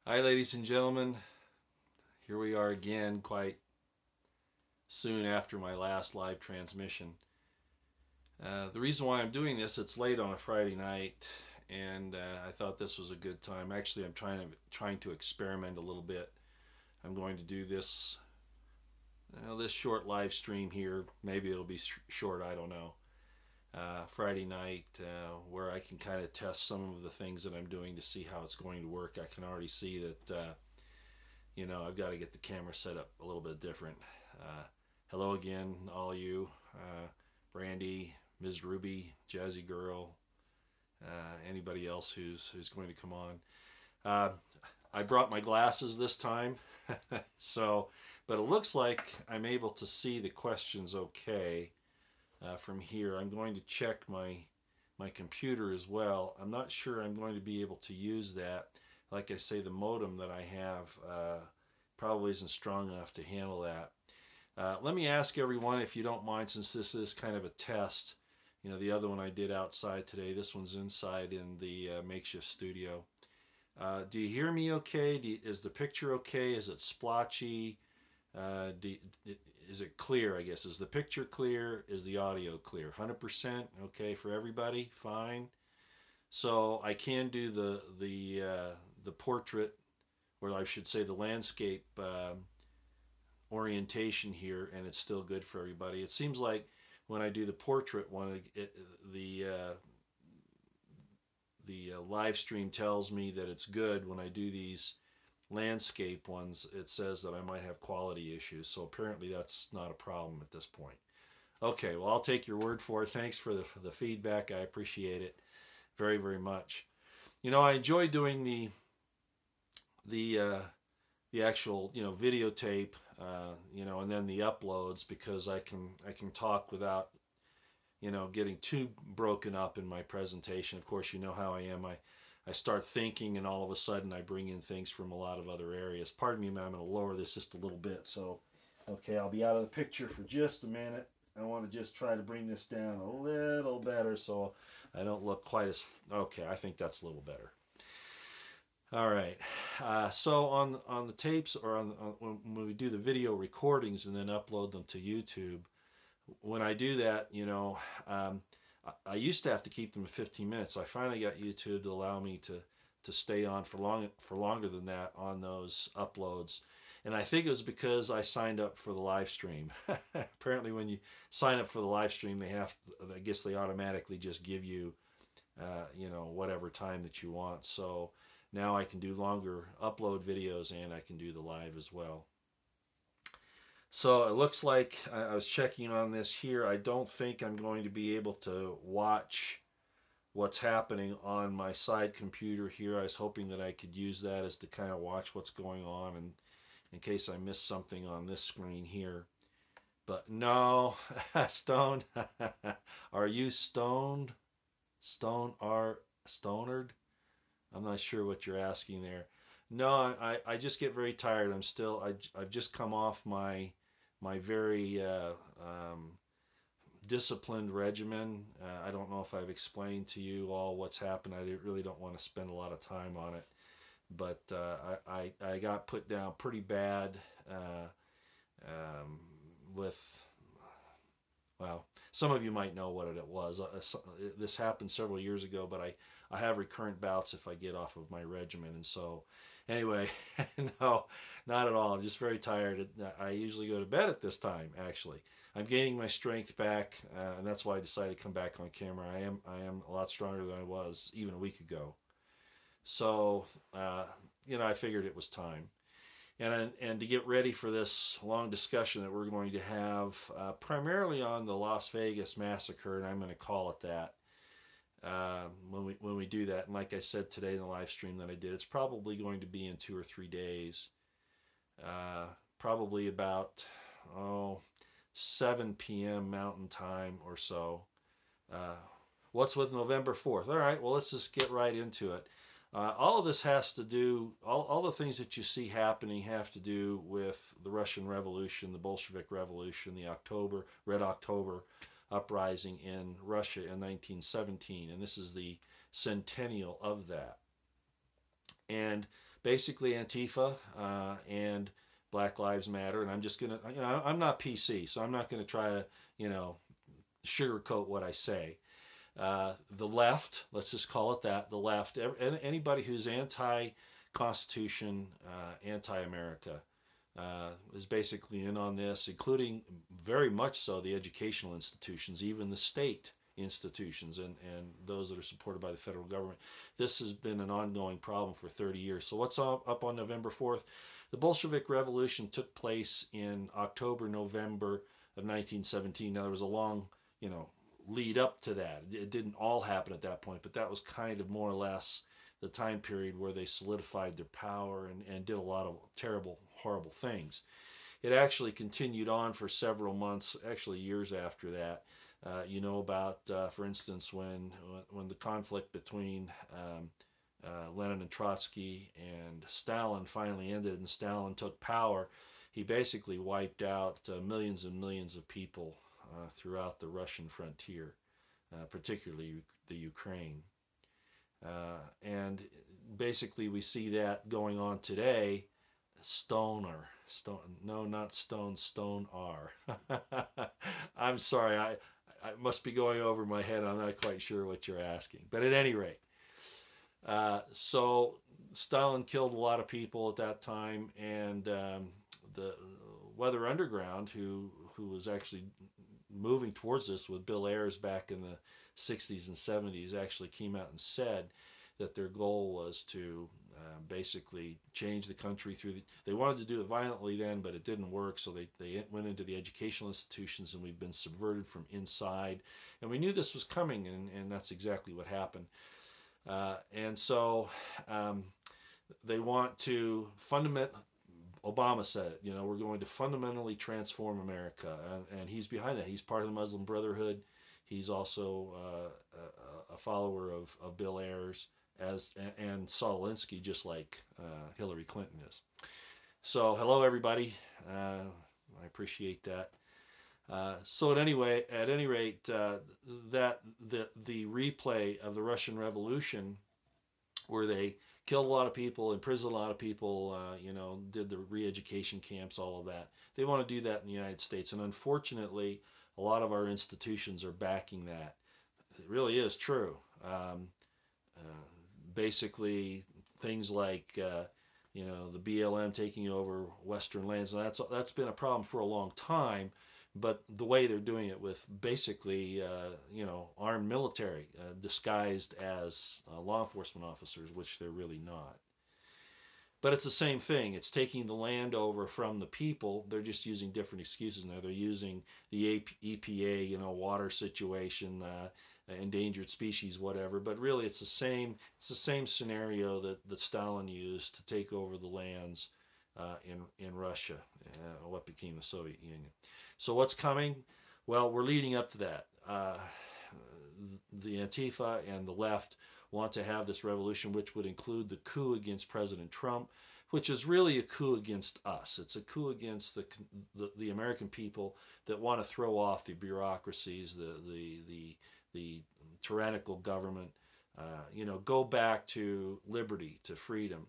Hi, ladies and gentlemen. Here we are again, quite soon after my last live transmission. The reason why I'm doing this, it's late on a Friday night, and I thought this was a good time. Actually, I'm trying to experiment a little bit. I'm going to do this short live stream here. Maybe it'll be short. I don't know. Friday night, where I can kind of test some of the things that I'm doing to see how it's going to work. I can already see that. I've got to get the camera set up a little bit different. Hello again, all you. Brandy, Ms. Ruby, Jazzy Girl, anybody else who's going to come on. I brought my glasses this time, but it looks like I'm able to see the questions okay from here. I'm going to check my computer as well. I'm not sure I'm going to be able to use that. Like I say, the modem that I have probably isn't strong enough to handle that. Let me ask everyone, if you don't mind, since this is kind of a test. The other one I did outside today. This one's inside in the makeshift studio. Do you hear me okay? Is the picture okay? Is it splotchy? Is it clear, I guess? Is the picture clear? Is the audio clear? 100% okay for everybody? Fine. So I can do the portrait, or I should say the landscape orientation here, and it's still good for everybody. It seems like when I do the portrait one, the live stream tells me that it's good. When I do these landscape ones, it says that I might have quality issues. So apparently that's not a problem at this point. Okay, well, I'll take your word for it. Thanks for the feedback. I appreciate it very, very much. I enjoy doing the actual videotape, and then the uploads, because I can talk without getting too broken up in my presentation. Of course, you know how I am. I start thinking, and all of a sudden I bring in things from a lot of other areas. Pardon me, man, I'm going to lower this just a little bit. So, okay, I'll be out of the picture for just a minute. I want to just try to bring this down a little better so I don't look quite as... Okay, I think that's a little better. All right. So on the tapes, or when we do the video recordings and then upload them to YouTube, when I do that, I used to have to keep them at 15 minutes. I finally got YouTube to allow me to stay on for longer than that on those uploads. And I think it was because I signed up for the live stream. Apparently, when you sign up for the live stream, I guess they automatically just give you, whatever time that you want. So now I can do longer upload videos, and I can do the live as well. So it looks like, I was checking on this here, I don't think I'm going to be able to watch what's happening on my side computer here. I was hoping that I could use that as to kind of watch what's going on, and in case I missed something on this screen here. But no, stoned. Are you stoned? Stonered? I'm not sure what you're asking there. No, I just get very tired. I've just come off my very disciplined regimen. I don't know if I've explained to you all what's happened. I really don't want to spend a lot of time on it. But I got put down pretty bad with, well, some of you might know what it was. This happened several years ago, but I have recurrent bouts if I get off of my regimen. And so anyway, no, not at all. I'm just very tired. I usually go to bed at this time, actually. I'm gaining my strength back, and that's why I decided to come back on camera. I am a lot stronger than I was even a week ago. So, I figured it was time. And to get ready for this long discussion that we're going to have, primarily on the Las Vegas massacre, and I'm going to call it that, when we do that. And like I said today in the live stream that I did, it's probably going to be in 2 or 3 days. Probably about 7 p.m. Mountain Time or so. What's with November 4th? All right, well, let's just get right into it. All of this has to do, all the things that you see happening have to do with the Russian Revolution, the Bolshevik Revolution, the Red October uprising in Russia in 1917, and this is the centennial of that. And basically Antifa and Black Lives Matter. And I'm just gonna, I'm not PC, so I'm not gonna try to, sugarcoat what I say. The left, let's just call it that, the left, anybody who's anti-Constitution, anti-America, is basically in on this, including very much so the educational institutions, even the state institutions, and those that are supported by the federal government. This has been an ongoing problem for 30 years. So what's up on November 4th? The Bolshevik Revolution took place in October, November of 1917. Now there was a long, lead up to that. It didn't all happen at that point, but that was kind of more or less the time period where they solidified their power and did a lot of terrible, horrible things. It actually continued on for several months, actually years after that. About, for instance, when the conflict between Lenin and Trotsky and Stalin finally ended and Stalin took power, he basically wiped out millions and millions of people throughout the Russian frontier, particularly the Ukraine. And basically we see that going on today. Stone R. I'm sorry, I must be going over my head. I'm not quite sure what you're asking. But at any rate, so Stalin killed a lot of people at that time, and the Weather Underground, who was actually moving towards this with Bill Ayers back in the 60s and 70s, actually came out and said that their goal was to basically change the country they wanted to do it violently then, but it didn't work, so they went into the educational institutions, and we've been subverted from inside. And we knew this was coming, and that's exactly what happened. And so they want to Obama said it, we're going to fundamentally transform America, and he's behind that. He's part of the Muslim Brotherhood. He's also a follower of Bill Ayers and Saul Alinsky, just like Hillary Clinton is. So hello everybody. I appreciate that. So at any rate, that the replay of the Russian Revolution, where they killed a lot of people, imprisoned a lot of people, did the re-education camps, all of that. They want to do that in the United States, and unfortunately, a lot of our institutions are backing that. It really is true. Basically, things like the BLM taking over Western lands, and that's been a problem for a long time. But the way they're doing it with basically, armed military disguised as law enforcement officers, which they're really not. But it's the same thing. It's taking the land over from the people. They're just using different excuses now. They're using the EPA, water situation, endangered species, whatever. But really, it's the same scenario that Stalin used to take over the lands in Russia, what became the Soviet Union. So what's coming? Well, we're leading up to that. The Antifa and the left want to have this revolution, which would include the coup against President Trump, which is really a coup against us. It's a coup against the American people that want to throw off the bureaucracies, the tyrannical government, go back to liberty, to freedom.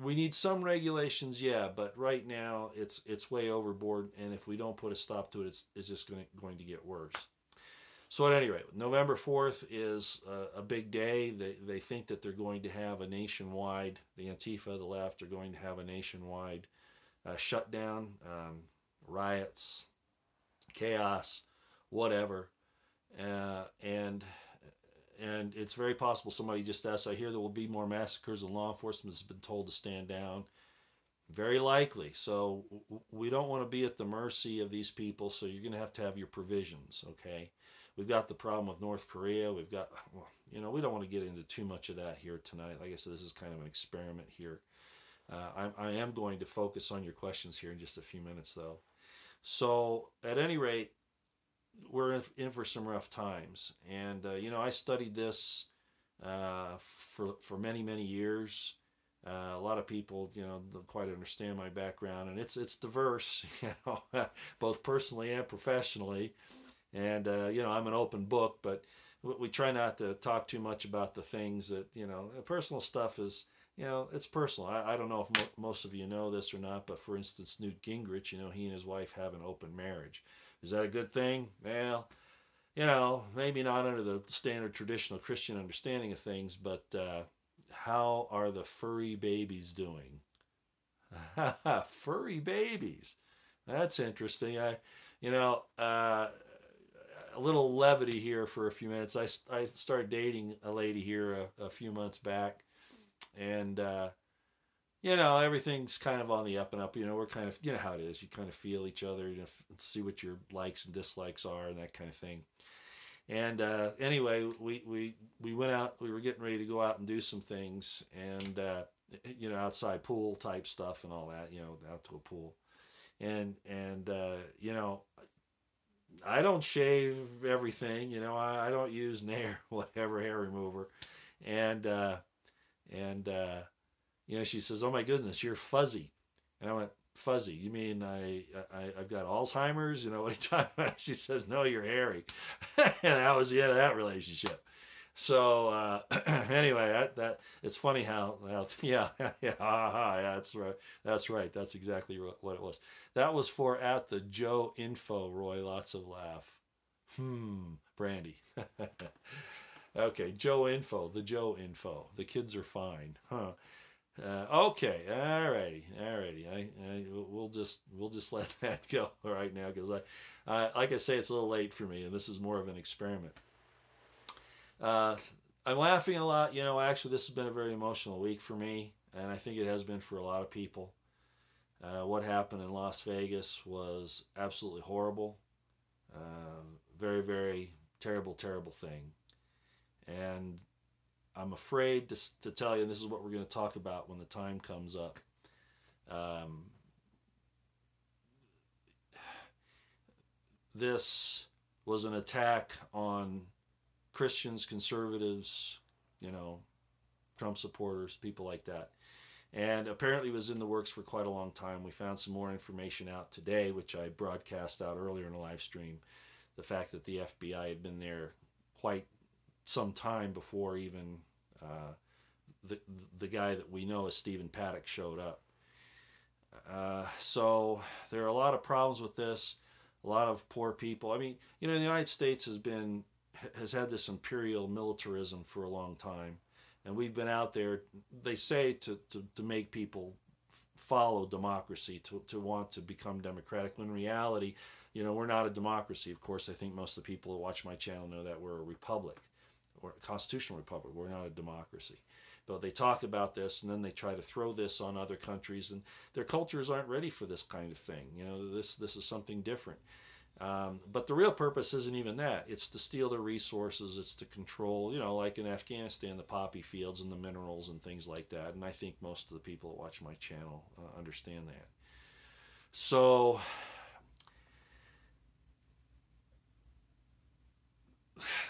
We need some regulations, yeah, but right now it's way overboard, and if we don't put a stop to it, it's just going to get worse. So at any rate, November 4th is a big day. They think that they're going to have a nationwide, the Antifa, the left, are going to have a nationwide shutdown, riots, chaos, whatever. And it's very possible, somebody just asked, I hear there will be more massacres and law enforcement has been told to stand down. Very likely. So we don't want to be at the mercy of these people, so you're going to have your provisions, okay? We've got the problem with North Korea. We've got, we don't want to get into too much of that here tonight. Like I said, this is kind of an experiment here. I am going to focus on your questions here in just a few minutes, though. So at any rate, we're in for some rough times. And, I studied this for many, many years. A lot of people, don't quite understand my background. And it's diverse, both personally and professionally. And, I'm an open book, but we try not to talk too much about the things that, personal stuff is you know, it's personal. I don't know if most of you know this or not, but for instance, Newt Gingrich, you know, he and his wife have an open marriage. Is that a good thing? Well, you know, maybe not under the standard traditional Christian understanding of things, but how are the furry babies doing? Furry babies. That's interesting. You know, a little levity here for a few minutes. I started dating a lady here a few months back, and you know, everything's kind of on the up and up. You know, we're kind of, you know how it is. You kind of feel each other, you know, see what your likes and dislikes are, and that kind of thing. And anyway, we went out. We were getting ready to go out and do some things, and you know, outside pool type stuff and all that. You know, out to a pool, and you know, I don't shave everything. You know, I don't use Nair whatever hair remover, and and you know, she says, "Oh my goodness, you're fuzzy," and I went, "Fuzzy? You mean I've got Alzheimer's?" You know, what are you talking about? She says, "No, you're hairy," and that was the end of that relationship. So anyway, that it's funny how yeah yeah that's right, that's exactly what it was. That was for at the Joe Info, Roy. Lots of laugh. Brandy. Okay, Joe Info, the Joe Info. The kids are fine, huh? Okay, alrighty. We'll just let that go right now because like I say, it's a little late for me, and this is more of an experiment. I'm laughing a lot. You know, actually, this has been a very emotional week for me, and I think it has been for a lot of people. What happened in Las Vegas was absolutely horrible. Very, very terrible, terrible thing. And I'm afraid to tell you, and this is what we're going to talk about when the time comes up. This was an attack on Christians, conservatives, you know, Trump supporters, people like that. And apparently it was in the works for quite a long time. We found some more information out today, which I broadcast out earlier in a live stream. The fact that the FBI had been there quite some time before even the guy that we know as Stephen Paddock showed up. So there are a lot of problems with this. A lot of poor people. I mean, you know, the United States has had this imperial militarism for a long time, and we've been out there. They say to make people follow democracy, to want to become democratic. When in reality, you know, we're not a democracy. Of course, I think most of the people who watch my channel know that we're a republic, or a constitutional republic. We're not a democracy. But they talk about this, and then they try to throw this on other countries, and their cultures aren't ready for this kind of thing. You know, this is something different. But the real purpose isn't even that. It's to steal their resources. It's to control, you know, like in Afghanistan, the poppy fields and the minerals and things like that. And I think most of the people that watch my channel understand that. So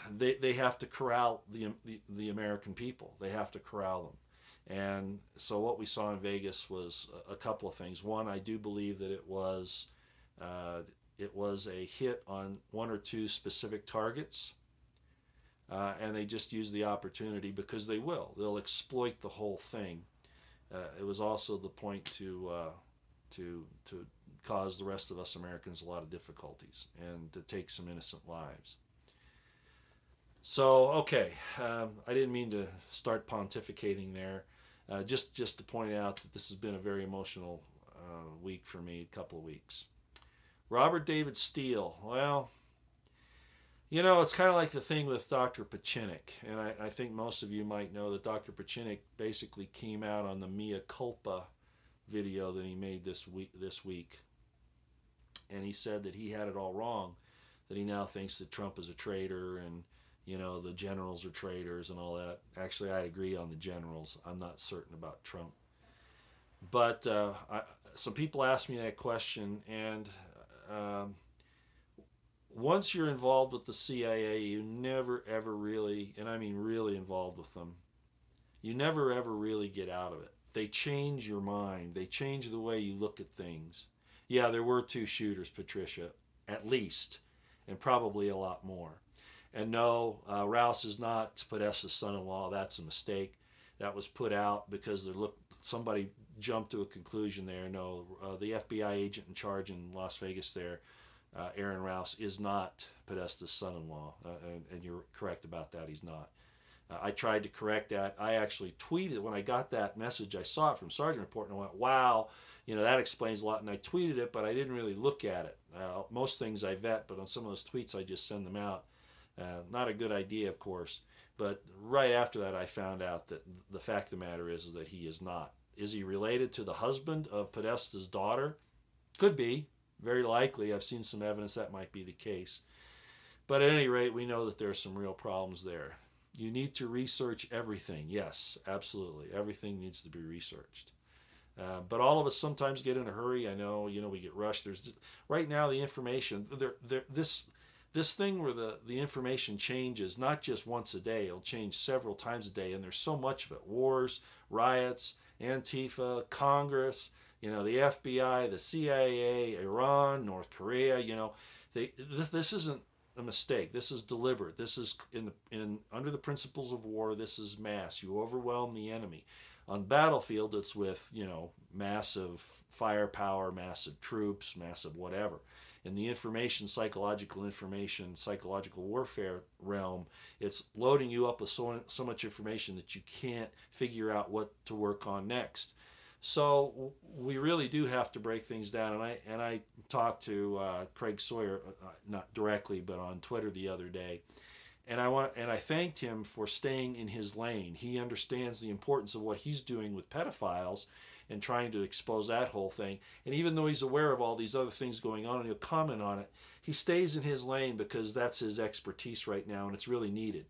they have to corral the American people. They have to corral them. And so what we saw in Vegas was a couple of things. One, I do believe that it was a hit on one or two specific targets, and they just used the opportunity because they will. They'll exploit the whole thing. It was also the point to cause the rest of us Americans a lot of difficulties and to take some innocent lives. So, okay, I didn't mean to start pontificating there. Just to point out that this has been a very emotional week for me, a couple of weeks. Robert David Steele. Well, you know, it's kind of like the thing with Dr. Pachinik, and I think most of you might know that Dr. Pachinik basically came out on the Mea Culpa video that he made this week, and he said that he had it all wrong, that he now thinks that Trump is a traitor and, you know, the generals are traitors and all that. Actually, I'd agree on the generals. I'm not certain about Trump. But some people asked me that question, and once you're involved with the CIA, you never ever really, and I mean really involved with them, you never ever really get out of it. They change your mind. They change the way you look at things. Yeah, there were 2 shooters, Patricia, at least, and probably a lot more. And no, Rouse is not Podesta's son-in-law. That's a mistake. that was put out because somebody jumped to a conclusion there. No, the FBI agent in charge in Las Vegas there, Aaron Rouse, is not Podesta's son-in-law, and you're correct about that. He's not. I tried to correct that. I actually tweeted when I got that message. I saw it from Sergeant Report, and I went, "Wow, that explains a lot." And I tweeted it, but I didn't really look at it. Most things I vet, but on some of those tweets, I just send them out. Not a good idea, of course. But right after that, I found out that the fact of the matter is that he is not. Is he related to the husband of Podesta's daughter? Could be. Very likely. I've seen some evidence that might be the case. But at any rate, we know that there are some real problems there. You need to research everything. Yes, absolutely. Everything needs to be researched. But all of us sometimes get in a hurry. I know, we get rushed. There's right now the information. This thing where the information changes not just once a day. It'll change several times a day, and there's so much of it. Wars, riots, Antifa, Congress, the FBI, the CIA, Iran, North Korea. This isn't a mistake. This is deliberate. This is under the principles of war. This is mass. You overwhelm the enemy. On the battlefield, it's with massive firepower, massive troops, massive whatever. In the psychological warfare realm, it's loading you up with so much information that you can't figure out what to work on next. So we really do have to break things down. And I talked to Craig Sawyer, not directly, but on Twitter the other day. And I thanked him for staying in his lane. He understands the importance of what he's doing with pedophiles and trying to expose that whole thing. And even though he's aware of all these other things going on and he'll comment on it, he stays in his lane because that's his expertise right now and it's really needed.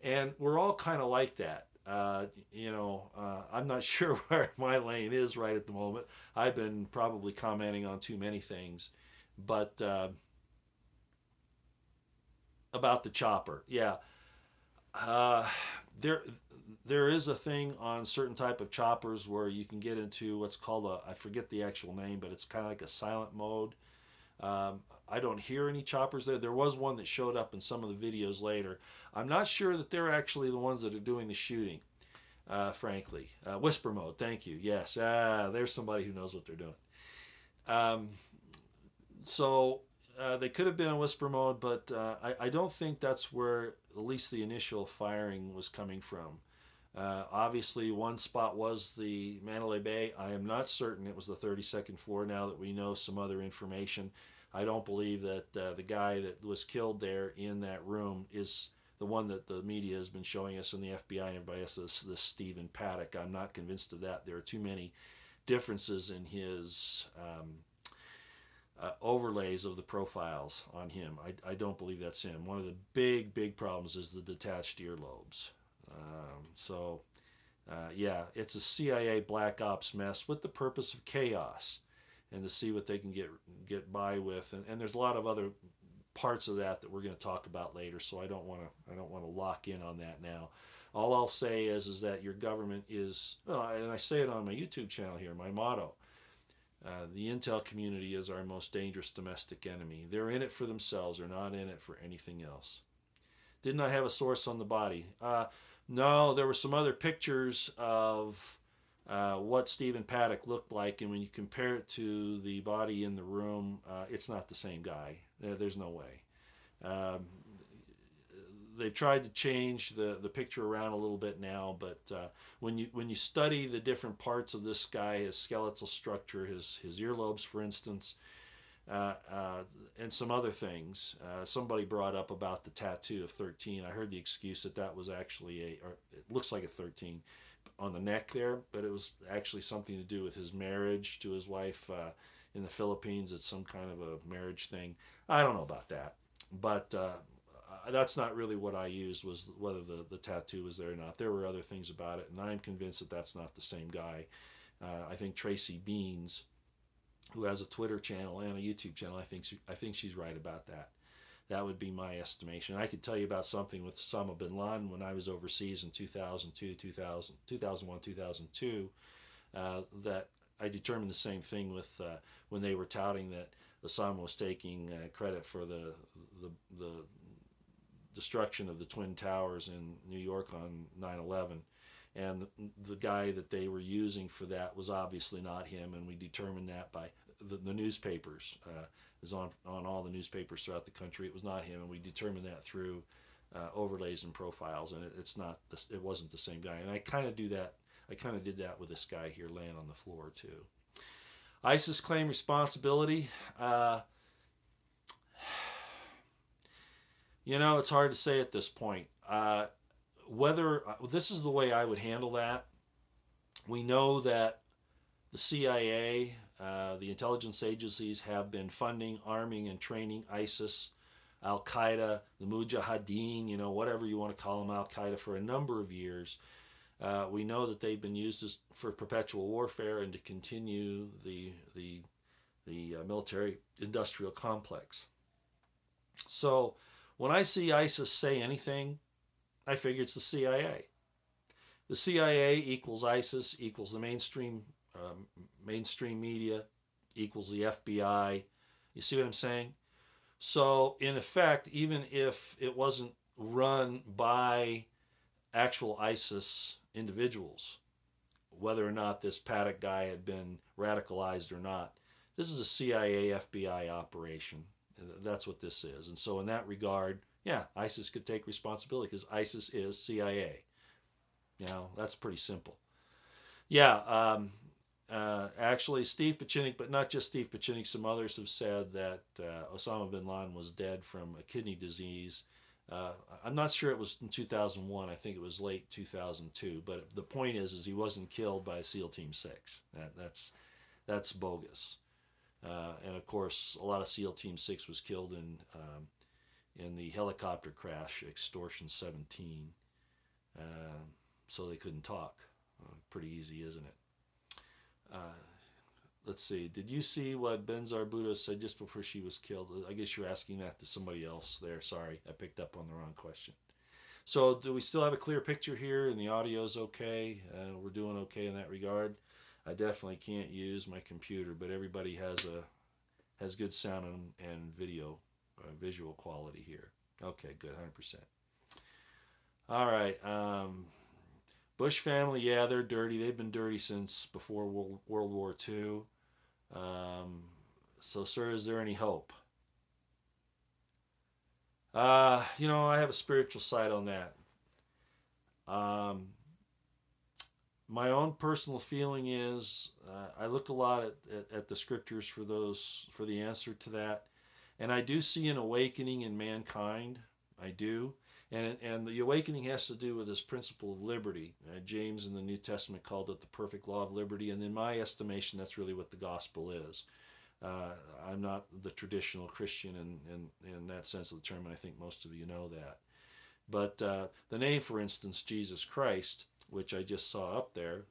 And we're all kind of like that. I'm not sure where my lane is right at the moment. I've been probably commenting on too many things. But about the chopper, yeah. There is a thing on certain type of choppers where you can get into what's called I forget the actual name, but it's kind of like a silent mode. I don't hear any choppers there. There was one that showed up in some of the videos later. I'm not sure that they're actually the ones that are doing the shooting, frankly. Whisper mode, thank you. Yes, there's somebody who knows what they're doing. They could have been in whisper mode, but I don't think that's where at least the initial firing was coming from. Obviously, one spot was the Mandalay Bay. I am not certain it was the 32nd floor now that we know some other information. I don't believe that the guy that was killed there in that room is the one that the media has been showing us and the FBI and everybody else, this Stephen Paddock. I'm not convinced of that. There are too many differences in his overlays of the profiles on him. I don't believe that's him. One of the big problems is the detached earlobes. Yeah, it's a CIA black ops mess with the purpose of chaos and to see what they can get by with. And there's a lot of other parts of that we're going to talk about later. So I don't want to lock in on that now. All I'll say is that your government is, and I say it on my YouTube channel here, my motto. The intel community is our most dangerous domestic enemy. They're in it for themselves. They're not in it for anything else. Didn't I have a source on the body? No, there were some other pictures of what Stephen Paddock looked like, and when you compare it to the body in the room, it's not the same guy. There's no way. They've tried to change the picture around a little bit now, but when you study the different parts of this guy, his skeletal structure, his earlobes, for instance, and some other things, somebody brought up about the tattoo of 13. I heard the excuse that was actually it looks like a 13 on the neck there, but it was actually something to do with his marriage to his wife in the Philippines. It's some kind of a marriage thing. I don't know about that, but that's not really what I used, was whether the tattoo was there or not. There were other things about it, and I'm convinced that that's not the same guy. I think Tracy Beans, who has a Twitter channel and a YouTube channel, I think she's right about that. That would be my estimation. I could tell you about something with Osama bin Laden when I was overseas in 2001, 2002, that I determined the same thing with when they were touting that Osama was taking credit for the destruction of the Twin Towers in New York on 9/11. and the guy that they were using for that was obviously not him, and we determined that by the newspapers. It was on all the newspapers throughout the country. It was not him, and we determined that through overlays and profiles, and it wasn't the same guy. And I kind of did that with this guy here laying on the floor too. ISIS claim responsibility. It's hard to say at this point. Whether this is the way I would handle that. We know that the CIA, the intelligence agencies, have been funding, arming, and training ISIS, Al-Qaeda, the Mujahideen, whatever you want to call them, Al-Qaeda, for a number of years. We know that they've been used for perpetual warfare and to continue the military-industrial complex. So when I see ISIS say anything, I figure it's the CIA. The CIA equals ISIS equals the mainstream media equals the FBI. You see what I'm saying? So in effect, even if it wasn't run by actual ISIS individuals, whether or not this Paddock guy had been radicalized or not, this is a CIA FBI operation. That's what this is. And so in that regard, yeah, ISIS could take responsibility because ISIS is CIA. That's pretty simple. Yeah, actually, Steve Pachinik, but not just Steve Pachinik, some others have said that Osama bin Laden was dead from a kidney disease. I'm not sure it was in 2001. I think it was late 2002. But the point is he wasn't killed by SEAL Team 6. That's bogus. And of course, a lot of SEAL Team 6 was killed in the helicopter crash, Extortion 17. So they couldn't talk. Pretty easy, isn't it? Let's see. Did you see what Benzar Bhutto said just before she was killed? I guess you're asking that to somebody else there. Sorry, I picked up on the wrong question. So do we still have a clear picture here and the audio's okay? We're doing okay in that regard. I definitely can't use my computer, but everybody has good sound and video, visual quality here. Okay, good, 100%. All right. Bush family, yeah, they're dirty. They've been dirty since before World War II. So, sir, is there any hope? I have a spiritual side on that. My own personal feeling is I look a lot at the scriptures for the answer to that, and I do see an awakening in mankind. I do. And the awakening has to do with this principle of liberty. James in the New Testament called it the perfect law of liberty, and in my estimation, that's really what the gospel is. I'm not the traditional Christian in that sense of the term, and I think most of you know that. But the name, for instance, Jesus Christ, which I just saw up there,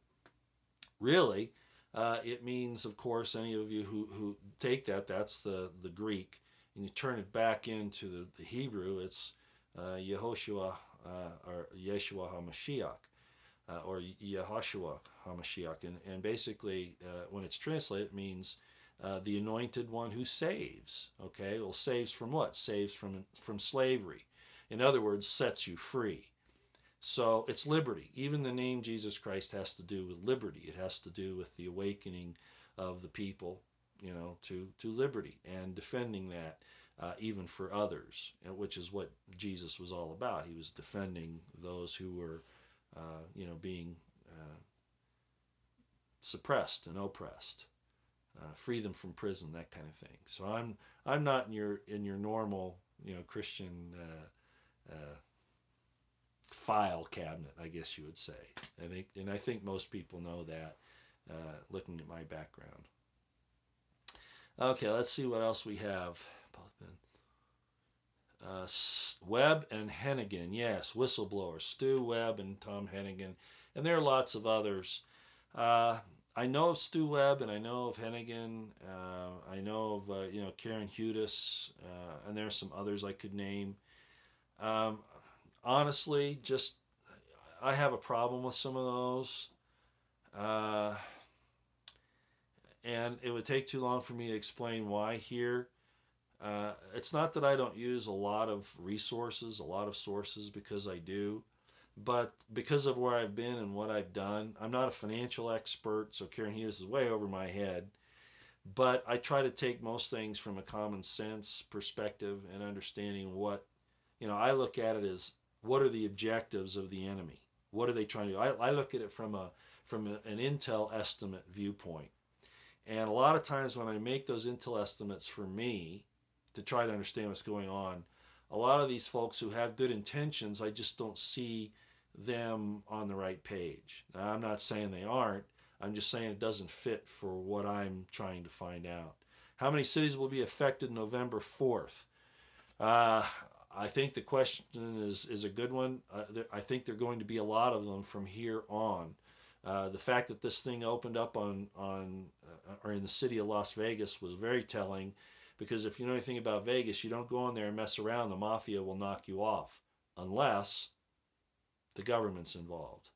really, it means, of course, any of you who take that's the Greek, and you turn it back into the Hebrew, it's Yehoshua or Yeshua HaMashiach or Yehoshua HaMashiach, and basically when it's translated it means the anointed one who saves. Okay, well, saves from what? Saves from slavery. In other words, sets you free. So it's liberty. Even the name Jesus Christ has to do with liberty. It has to do with the awakening of the people, to liberty and defending that. Even for others, which is what Jesus was all about. He was defending those who were, being suppressed and oppressed, free them from prison, that kind of thing. So I'm not in your normal, Christian file cabinet, I guess you would say. I think most people know that, looking at my background. Okay, let's see what else we have. Webb and Hanigan, yes, whistleblowers, Stu Webb and Tom Hanigan, and there are lots of others. I know of Stu Webb and I know of Hanigan. I know of Karen Hudis, and there are some others I could name. Honestly, just I have a problem with some of those, and it would take too long for me to explain why here. It's not that I don't use a lot of resources, a lot of sources, because I do. But because of where I've been and what I've done, I'm not a financial expert, so Karen, this is way over my head. But I try to take most things from a common sense perspective and understanding what, I look at it as what are the objectives of the enemy? What are they trying to do? I look at it from an intel estimate viewpoint. And a lot of times when I make those intel estimates for me to try to understand what's going on, a lot of these folks who have good intentions, I just don't see them on the right page. Now, I'm not saying they aren't. I'm just saying it doesn't fit for what I'm trying to find out. How many cities will be affected November 4th? I think the question is a good one. I think there are going to be a lot of them from here on. The fact that this thing opened up or in the city of Las Vegas was very telling, because if you know anything about Vegas, you don't go in there and mess around. The mafia will knock you off unless the government's involved.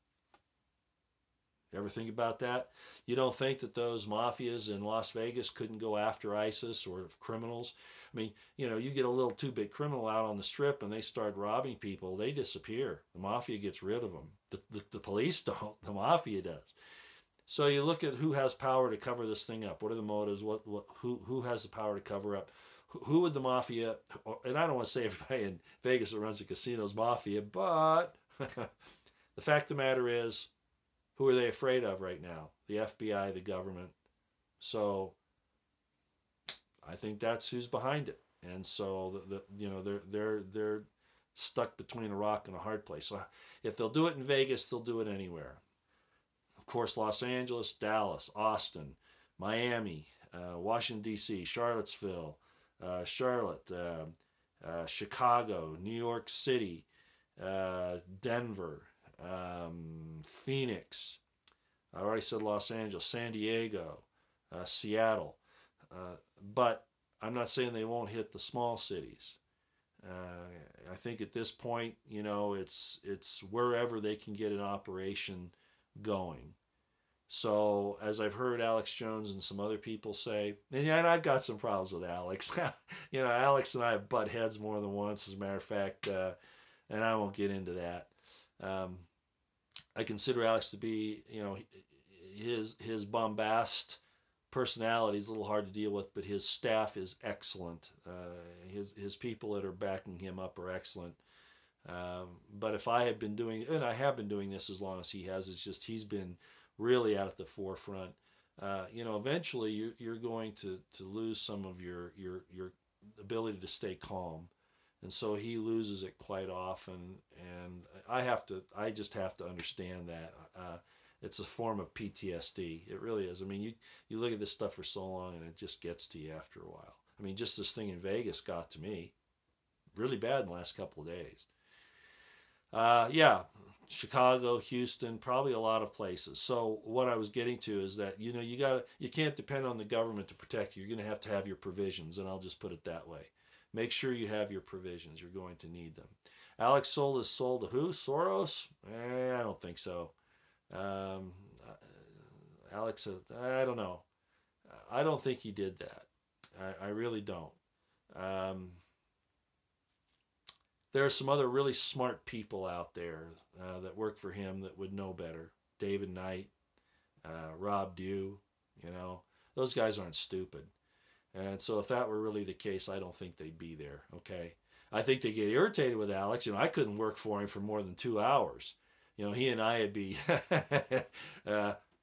You ever think about that? You don't think that those mafias in Las Vegas couldn't go after ISIS or criminals? I mean, you get a little two-bit criminal out on the strip and they start robbing people, they disappear. The mafia gets rid of them. The police don't. The mafia does. So you look at who has power to cover this thing up. What are the motives? Who has the power to cover up? Who would the mafia, and I don't want to say everybody in Vegas that runs the casinos mafia, but the fact of the matter is, who are they afraid of right now? The FBI, the government. So I think that's who's behind it. And so they're stuck between a rock and a hard place. So if they'll do it in Vegas, they'll do it anywhere. Of course, Los Angeles, Dallas, Austin, Miami, Washington D.C., Charlottesville, Charlotte, Chicago, New York City, Denver, Phoenix. I already said Los Angeles, San Diego, Seattle. But I'm not saying they won't hit the small cities. I think at this point, it's wherever they can get an operation going. So as I've heard Alex Jones and some other people say, and I've got some problems with Alex. Alex and I have butt heads more than once, as a matter of fact, and I won't get into that. I consider Alex to be, his bombast personality is a little hard to deal with, but his staff is excellent. His people that are backing him up are excellent. But if I had been doing, and I have been doing this as long as he has, it's just he's been really out at the forefront. Eventually you're going to lose some of your ability to stay calm. And so he loses it quite often, and I just have to understand that. It's a form of PTSD. It really is. I mean, you look at this stuff for so long, and it just gets to you after a while. I mean, just this thing in Vegas got to me really bad in the last couple of days. Chicago, Houston, probably a lot of places. So what I was getting to is that, you can't depend on the government to protect you. You're going to have your provisions, and I'll just put it that way. Make sure you have your provisions. You're going to need them. Alex sold his soul to who? Soros? I don't think so. Alex, I don't know. I don't think he did that. I really don't. There are some other really smart people out there that work for him that would know better. David Knight, Rob Dew, those guys aren't stupid. And so if that were really the case, I don't think they'd be there, okay? I think they get irritated with Alex. I couldn't work for him for more than 2 hours. He and I would be,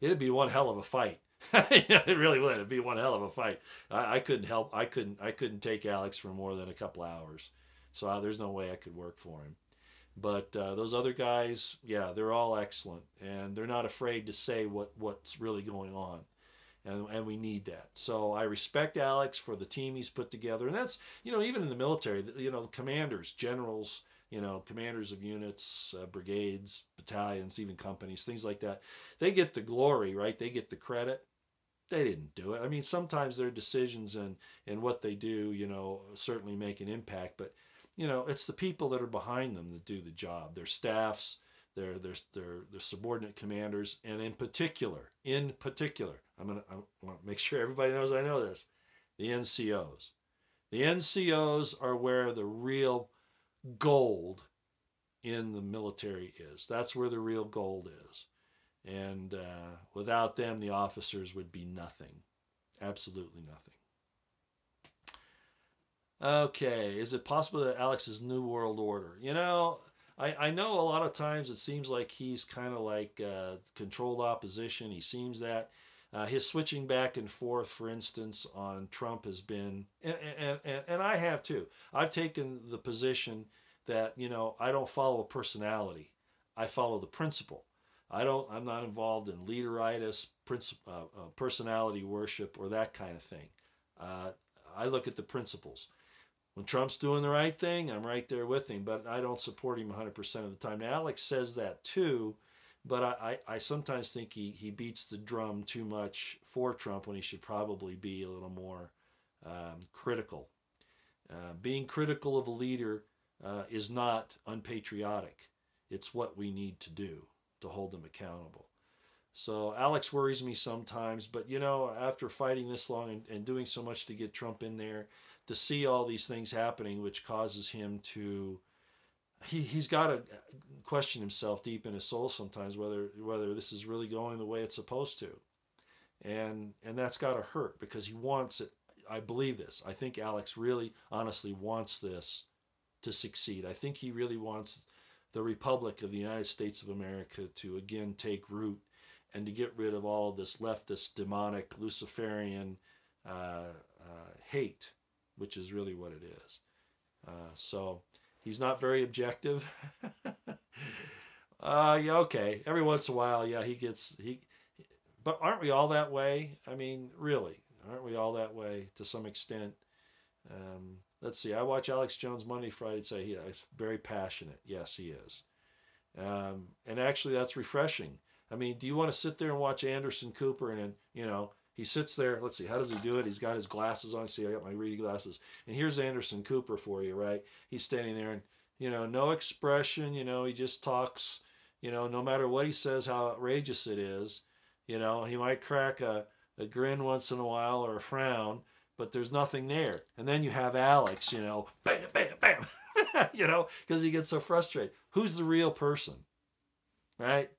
it'd be one hell of a fight. It really would. It'd be one hell of a fight. I couldn't take Alex for more than a couple hours. So there's no way I could work for him. But those other guys, they're all excellent. And they're not afraid to say what's really going on. And we need that. So I respect Alex for the team he's put together. And that's, even in the military, commanders, generals, commanders of units, brigades, battalions, even companies, things like that. They get the glory, right? They get the credit. They didn't do it. I mean, sometimes their decisions and what they do, certainly make an impact. But, it's the people that are behind them that do the job. Their staffs, their subordinate commanders, and in particular, I want to make sure everybody knows I know this, the NCOs. The NCOs are where the real gold in the military is. That's where the real gold is. And without them, the officers would be nothing. Absolutely nothing. Okay, is it possible that Alex's New World Order? You know, I know a lot of times it seems like he's kind of like controlled opposition. He seems that. His switching back and forth, for instance, on Trump has been, and I have too. I've taken the position that, you know, I don't follow a personality. I follow the principle. I'm not involved in leaderitis, personality worship, or that kind of thing. I look at the principles. When Trump's doing the right thing, I'm right there with him, but I don't support him 100% of the time. Now, Alex says that too, but I sometimes think he beats the drum too much for Trump when he should probably be a little more critical. Being critical of a leader is not unpatriotic. It's what we need to do to hold them accountable. So Alex worries me sometimes, but you know, after fighting this long and doing so much to get Trump in there, to see all these things happening, which causes him to, he's got to question himself deep in his soul sometimes whether this is really going the way it's supposed to, and that's got to hurt because he wants it. I believe this. I think Alex really, honestly wants this to succeed. I think he really wants the Republic of the United States of America to again take root and to get rid of all of this leftist, demonic, Luciferian hate, which is really what it is. So he's not very objective. Yeah, okay. Every once in a while, yeah, but aren't we all that way? I mean, really, aren't we all that way to some extent? Let's see. I watch Alex Jones Monday, Friday, and say he's very passionate. Yes, he is. And actually, that's refreshing. I mean, do you want to sit there and watch Anderson Cooper and, you know, he sits there, let's see, how does he do it? He's got his glasses on. See, I got my reading glasses. And here's Anderson Cooper for you, right? He's standing there and, you know, no expression, you know, he just talks, you know, no matter what he says, how outrageous it is, you know, he might crack a grin once in a while or a frown, but there's nothing there. And then you have Alex, you know, bam, bam, bam, you know, because he gets so frustrated. Who's the real person, right?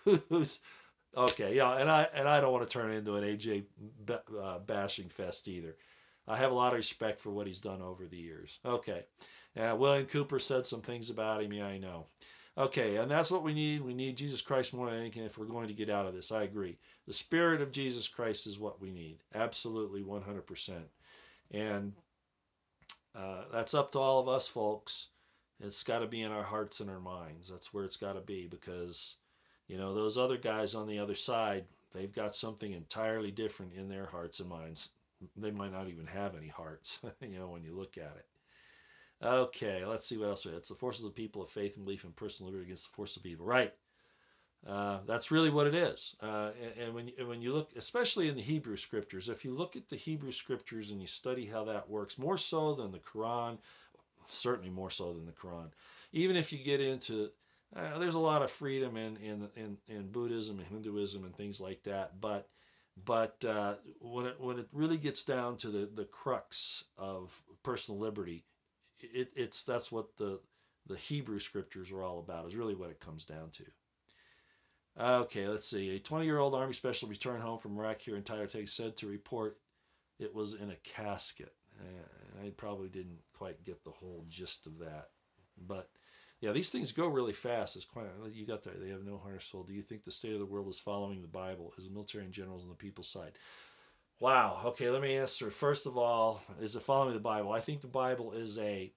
Who's okay? Yeah, and I don't want to turn it into an AJ bashing fest either. I have a lot of respect for what he's done over the years. Okay, William Cooper said some things about him. Yeah, I know. Okay, and that's what we need. We need Jesus Christ more than anything if we're going to get out of this. I agree. The Spirit of Jesus Christ is what we need. Absolutely, 100%. And that's up to all of us, folks. It's got to be in our hearts and our minds. That's where it's got to be because, you know, those other guys on the other side, they've got something entirely different in their hearts and minds. They might not even have any hearts, you know, when you look at it. Okay, let's see what else we have. It's the forces of the people of faith and belief in personal liberty against the force of evil. Right. That's really what it is. And when you look, especially in the Hebrew scriptures, if you look at the Hebrew scriptures and you study how that works, more so than the Quran, certainly more so than the Quran. Even if you get into, there's a lot of freedom in Buddhism and Hinduism and things like that. But when it really gets down to the crux of personal liberty, that's what the Hebrew scriptures are all about. Is really what it comes down to. Okay, let's see. A 20-year-old Army special returned home from Iraq here in Tyler, Texas, said to report it was in a casket. I probably didn't quite get the whole gist of that, but yeah, these things go really fast. It's quite, you got that. They have no heart or soul. Do you think the state of the world is following the Bible? Is the military and generals on the people's side? Wow. Okay, let me answer. First of all, is it following the Bible? I think the Bible is a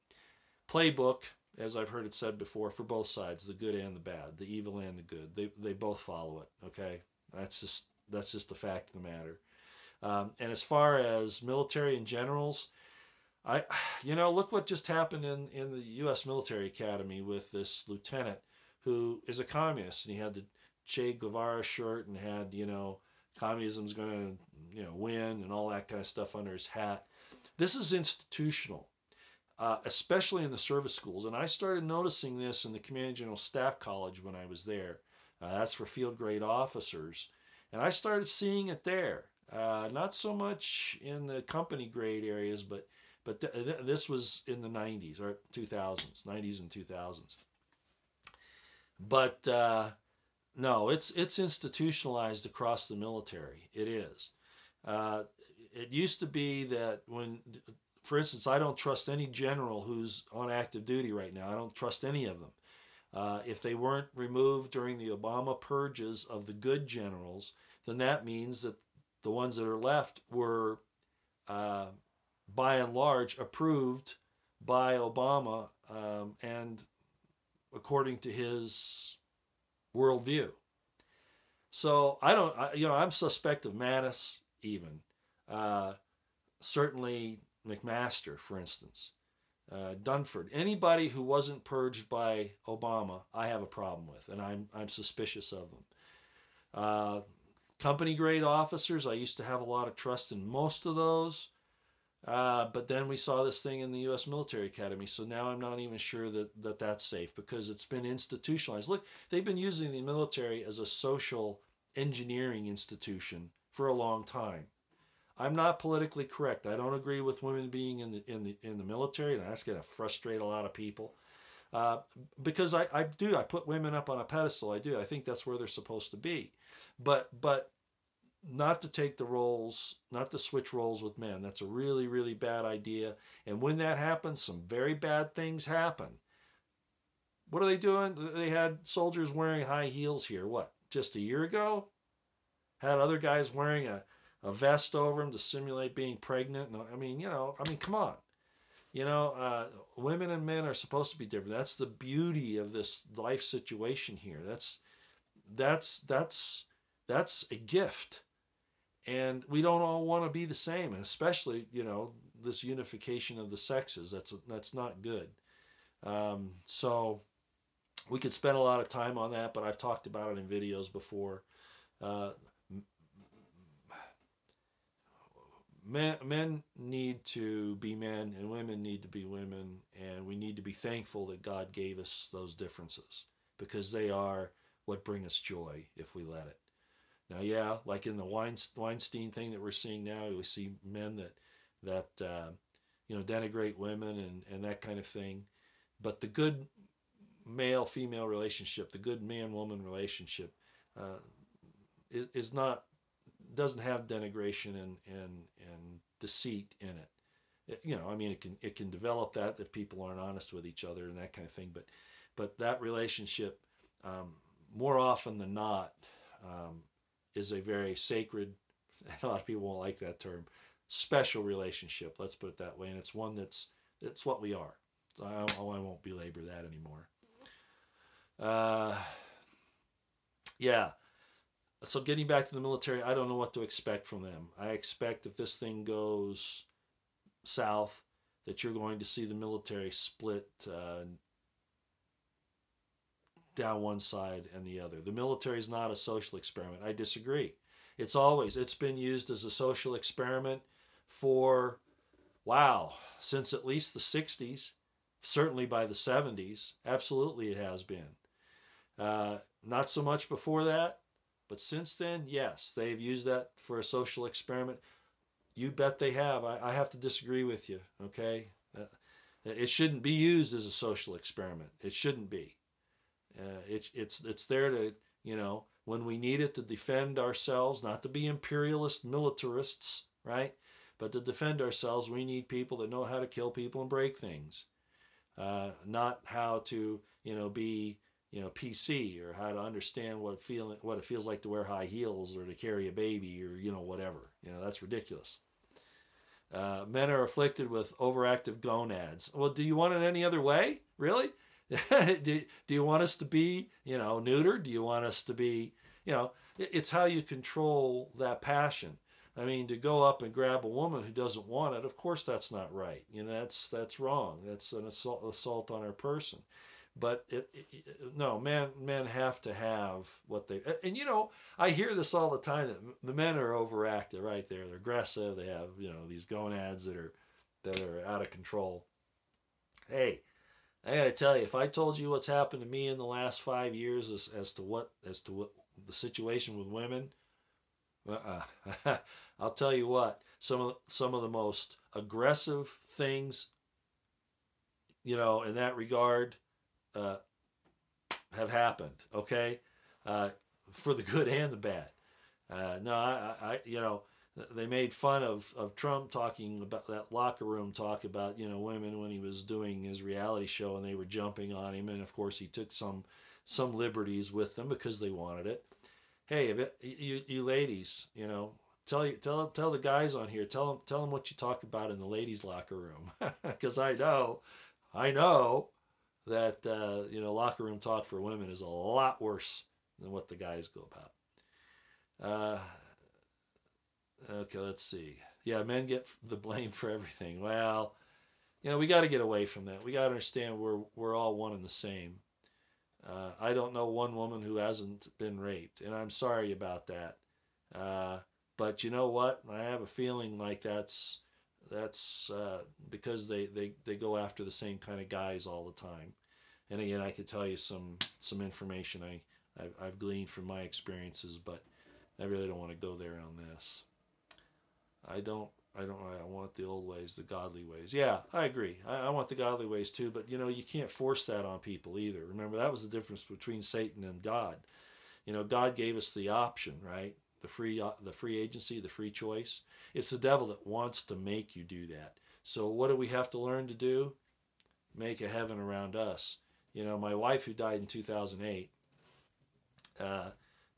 playbook, as I've heard it said before, for both sides, the good and the bad, the evil and the good. They both follow it. Okay, that's just the fact of the matter. And as far as military and generals, look what just happened in the U.S. Military Academy with this lieutenant who is a communist, and he had the Che Guevara shirt and had, communism's going to, win and all that kind of stuff under his hat. This is institutional, especially in the service schools. And I started noticing this in the Command General Staff College when I was there. That's for field grade officers. And I started seeing it there. Not so much in the company grade areas, but this was in the 90s or 2000s, 90s and 2000s. But no, it's institutionalized across the military. It is. Uh, it used to be that when, for instance, I don't trust any general who's on active duty right now. I don't trust any of them. If they weren't removed during the Obama purges of the good generals, then that means that the ones that are left were, uh, by and large, approved by Obama, and according to his worldview. So I don't, I'm suspect of Mattis even. Uh, Certainly McMaster, for instance. Dunford, anybody who wasn't purged by Obama, I have a problem with, and I'm suspicious of them. Uh, Company grade officers, I used to have a lot of trust in most of those, but then we saw this thing in the U.S. Military Academy, so now I'm not even sure that that's safe because it's been institutionalized. Look, they've been using the military as a social engineering institution for a long time. I'm not politically correct. I don't agree with women being in the military, and that's going to frustrate a lot of people. Because I put women up on a pedestal. I do. I think that's where they're supposed to be, but not to take the roles, not to switch roles with men. That's a really, really bad idea. And when that happens, some very bad things happen. What are they doing? They had soldiers wearing high heels here. What? Just a year ago? Had other guys wearing a vest over them to simulate being pregnant. I mean, come on. Women and men are supposed to be different. That's the beauty of this life situation here. That's a gift, and we don't all want to be the same. And especially, this unification of the sexes. That's not good. So we could spend a lot of time on that, but I've talked about it in videos before. Men need to be men and women need to be women, and we need to be thankful that God gave us those differences because they are what bring us joy if we let it. Now, yeah, like in the Weinstein thing that we're seeing now, we see men that denigrate women and that kind of thing. But the good male-female relationship, the good man-woman relationship, is not, doesn't have denigration and deceit in it. It can develop that if people aren't honest with each other and that kind of thing. But that relationship, more often than not, is a very sacred. A lot of people won't like that term. Special relationship. Let's put it that way, and it's one it's what we are. So I won't belabor that anymore. Yeah. So getting back to the military, I don't know what to expect from them. I expect if this thing goes south, that you're going to see the military split down one side and the other. The military is not a social experiment. I disagree. It's been used as a social experiment for, since at least the 60s, certainly by the 70s. Absolutely it has been. Not so much before that. But since then, yes, they've used that for a social experiment. You bet they have. I have to disagree with you, okay? It shouldn't be used as a social experiment. It shouldn't be. It's there to, when we need it to defend ourselves, not to be imperialist militarists, right? But to defend ourselves, we need people that know how to kill people and break things. Not how to, be PC, or how to understand what it feels like to wear high heels or to carry a baby, or whatever. That's ridiculous. Men are afflicted with overactive gonads. Well, do you want it any other way? Really? do you want us to be neutered? Do you want us to be it's how you control that passion. I mean, to go up and grab a woman who doesn't want it, of course that's not right. That's wrong. That's an assault on her person. But no, men have to have what they, and I hear this all the time that the men are overactive, right? They're aggressive. They have these gonads that are out of control. Hey, I gotta tell you, if I told you what's happened to me in the last 5 years as to what the situation with women, I'll tell you what, some of the most aggressive things, in that regard. have happened. Okay, for the good and the bad. No, you know, they made fun of Trump talking about that locker room talk about, you know, women when he was doing his reality show, and they were jumping on him, and of course he took some liberties with them because they wanted it. Hey, if it, you ladies, you know, tell the guys on here, tell them what you talk about in the ladies' locker room, because I know that you know, locker room talk for women is a lot worse than what the guys go about. Okay, let's see. Yeah, men get the blame for everything. Well, you know, we got to get away from that. We got to understand we're all one and the same. I don't know one woman who hasn't been raped, and I'm sorry about that. But you know what? I have a feeling like that's because they go after the same kind of guys all the time. And again, I could tell you some information I've gleaned from my experiences, but I really don't want to go there on this. I want the old ways, the godly ways. Yeah, I agree. I want the godly ways too, but you know, you can't force that on people either. Remember, that was the difference between Satan and God. You know, God gave us the option, right? The free agency, the free choice. It's the devil that wants to make you do that. So what do we have to learn to do? Make a heaven around us. You know, my wife, who died in 2008,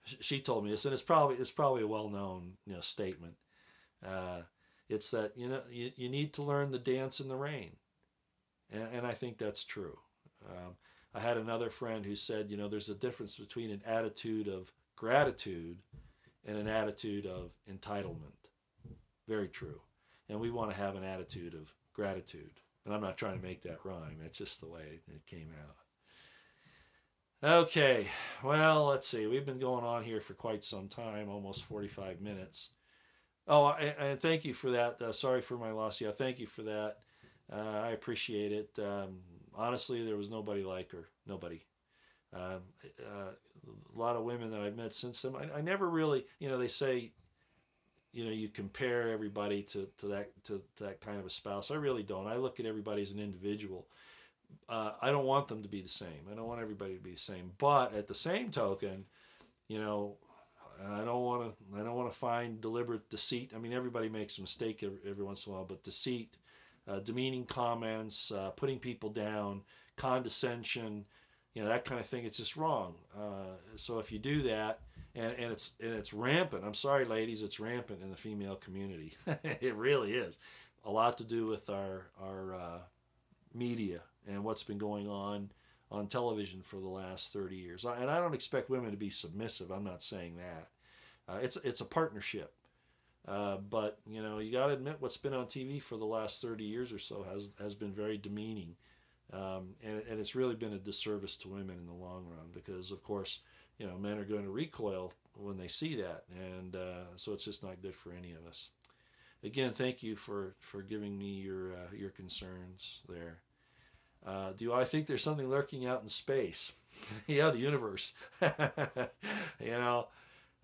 she told me this, and it's probably a well-known, you know, statement. It's that, you know, you need to learn the dance in the rain, and I think that's true. I had another friend who said, you know, there's a difference between an attitude of gratitude and an attitude of entitlement. Very true. And we want to have an attitude of gratitude. And I'm not trying to make that rhyme. It's just the way it came out. Okay, well, let's see. We've been going on here for quite some time, almost 45 minutes. Oh, and thank you for that. Sorry for my loss. Yeah, thank you for that. I appreciate it. Honestly, there was nobody like her. Nobody. A lot of women that I've met since then, I never really, you know, they say, you know, you compare everybody to that kind of a spouse. I really don't. I look at everybody as an individual. I don't want them to be the same. I don't want everybody to be the same. But at the same token, you know, I don't want to find deliberate deceit. I mean, everybody makes a mistake every once in a while, but deceit, demeaning comments, putting people down, condescension, you know, that kind of thing, it's just wrong. So if you do that, and it's rampant. I'm sorry, ladies, it's rampant in the female community. It really is. A lot to do with our media and what's been going on television for the last 30 years. And I don't expect women to be submissive. I'm not saying that. It's a partnership. But, you know, you got to admit what's been on TV for the last 30 years or so has been very demeaning. And it's really been a disservice to women in the long run because, of course, you know, men are going to recoil when they see that. And so it's just not good for any of us. Again, thank you for giving me your concerns there. Do I think there's something lurking out in space? Yeah, the universe. You know,